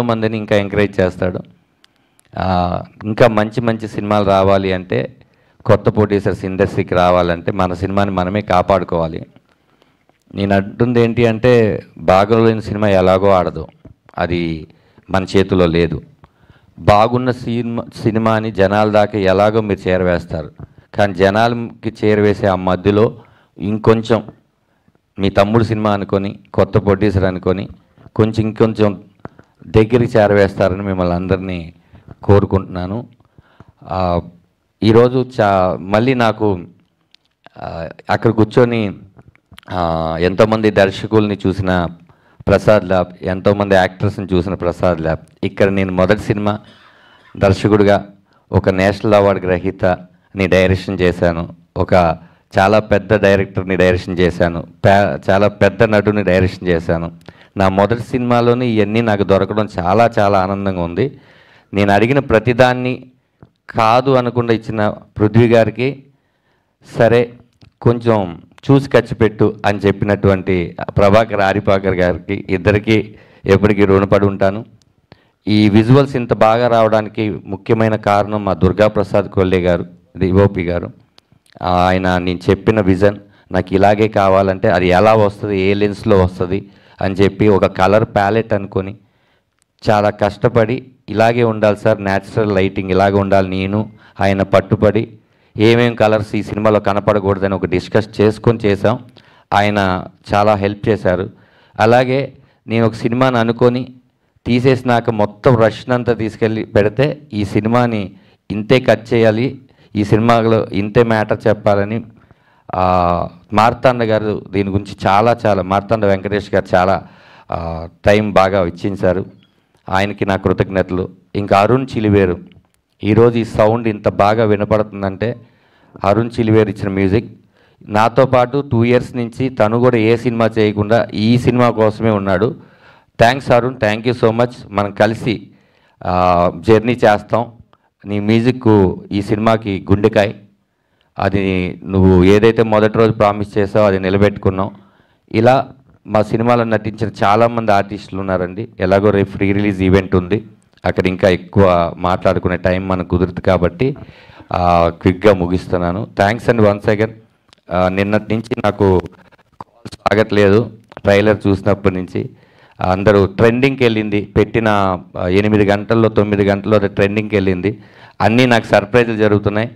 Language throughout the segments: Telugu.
మందిని ఇంకా ఎంకరేజ్ చేస్తాడు. ఇంకా మంచి మంచి సినిమాలు రావాలి అంటే, కొత్త ప్రొడ్యూసర్స్ ఇండస్ట్రీకి రావాలంటే మన సినిమాని మనమే కాపాడుకోవాలి. నేను అంటుంది ఏంటి అంటే, బాగోలేని సినిమా ఎలాగో ఆడదు, అది మన చేతిలో లేదు. బాగున్న సినిమాని జనాల దాకా ఎలాగో మీరు చేరవేస్తారు, కానీ జనాలకి చేరవేసే ఆ మధ్యలో ఇంకొంచెం మీ తమ్ముడు సినిమా అనుకొని, కొత్త ప్రొడ్యూసర్ అనుకొని ఇంకొంచెం దగ్గరికి చేరవేస్తారని మిమ్మల్ని అందరినీ కోరుకుంటున్నాను. ఈరోజు మళ్ళీ నాకు అక్కడ కూర్చొని ఎంతోమంది దర్శకుల్ని చూసిన ప్రసాద్ ల్యాబ్, ఎంతోమంది యాక్టర్స్ని చూసిన ప్రసాద్ ల్యాబ్, ఇక్కడ నేను మొదటి సినిమా దర్శకుడిగా ఒక నేషనల్ అవార్డు గ్రహీతని డైరెక్షన్ చేశాను, ఒక చాలా పెద్ద డైరెక్టర్ని డైరెక్షన్ చేశాను, చాలా పెద్ద నటుని డైరెక్షన్ చేశాను. నా మొదటి సినిమాలోని ఇవన్నీ నాకు దొరకడం చాలా చాలా ఆనందంగా ఉంది. నేను అడిగిన ప్రతిదాన్ని కాదు అనకుండా ఇచ్చిన పృథ్వీ గారికి, సరే కొంచెం చూసి ఖర్చు పెట్టు అని చెప్పినటువంటి ప్రభాకర్ ఆరిపాకర్ గారికి, ఇద్దరికీ ఎప్పటికీ రుణపడి ఉంటాను. ఈ విజువల్స్ ఇంత బాగా రావడానికి ముఖ్యమైన కారణం మా దుర్గాప్రసాద్ కొల్లే గారు, డిఓపి గారు. ఆయన నేను చెప్పిన విజన్ నాకు ఇలాగే కావాలంటే అది ఎలా వస్తుంది, ఏ లెన్స్లో వస్తుంది అని చెప్పి ఒక కలర్ ప్యాలెట్ అనుకొని చాలా కష్టపడి ఇలాగే ఉండాలి సార్, న్యాచురల్ లైటింగ్ ఇలాగే ఉండాలి, నేను ఆయన పట్టుబడి ఏమేం కలర్స్ ఈ సినిమాలో కనపడకూడదని ఒక డిస్కస్ చేసుకొని చేసాం. ఆయన చాలా హెల్ప్ చేశారు. అలాగే నేను ఒక సినిమాని అనుకొని తీసేసినాక మొత్తం రష్నంతా తీసుకెళ్ళి పెడితే ఈ సినిమాని ఇంతే కట్ చేయాలి, ఈ సినిమాలో ఇంతే మ్యాటర్ చెప్పాలని మార్తాండ గారు దీని గురించి చాలా మార్తాండ వెంకటేష్ గారు చాలా టైం బాగా ఇచ్చించారు. ఆయనకి నా కృతజ్ఞతలు. ఇంకా అరుణ్ చిలివేరు, ఈరోజు ఈ సౌండ్ ఇంత బాగా వినపడుతుందంటే అరుణ్ చిలివేరు ఇచ్చిన మ్యూజిక్. నాతో పాటు 2 years నుంచి తను కూడా ఏ సినిమా చేయకుండా ఈ సినిమా కోసమే ఉన్నాడు. Thanks Arun, thank you so much. మనం కలిసి జర్నీ చేస్తాం. నీ మ్యూజిక్ ఈ సినిమాకి గుండెకాయ. అది నువ్వు ఏదైతే మొదటి రోజు ప్రామిస్ చేసావో అది నిలబెట్టుకున్నావు. ఇలా మా సినిమాలో నటించిన చాలామంది ఆర్టిస్టులు ఉన్నారండి. ఎలాగో రేపు ఫ్రీ రిలీజ్ ఈవెంట్ ఉంది, అక్కడ ఇంకా ఎక్కువ మాట్లాడుకునే టైం మనకు కుదురుతుంది కాబట్టి క్విక్గా ముగిస్తున్నాను. Thanks and once again. నిన్నటి నుంచి నాకు కాల్స్ ఆగట్లేదు, ట్రైలర్ చూసినప్పటి నుంచి అందరూ ట్రెండింగ్కి వెళ్ళింది, పెట్టిన 8 గంటల్లో 9 గంటల్లో అది ట్రెండింగ్కి వెళ్ళింది. అన్నీ నాకు సర్ప్రైజులు జరుగుతున్నాయి.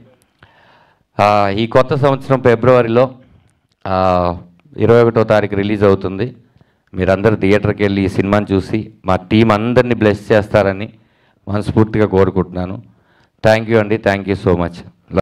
ఈ కొత్త సంవత్సరం ఫిబ్రవరిలో 21వ తారీఖు రిలీజ్ అవుతుంది. మీరందరూ థియేటర్కి వెళ్ళి ఈ సినిమాని చూసి మా టీం అందరినీ బ్లెస్ చేస్తారని మనస్ఫూర్తిగా కోరుకుంటున్నాను. థ్యాంక్ యూ అండి, థ్యాంక్ యూ సో మచ్.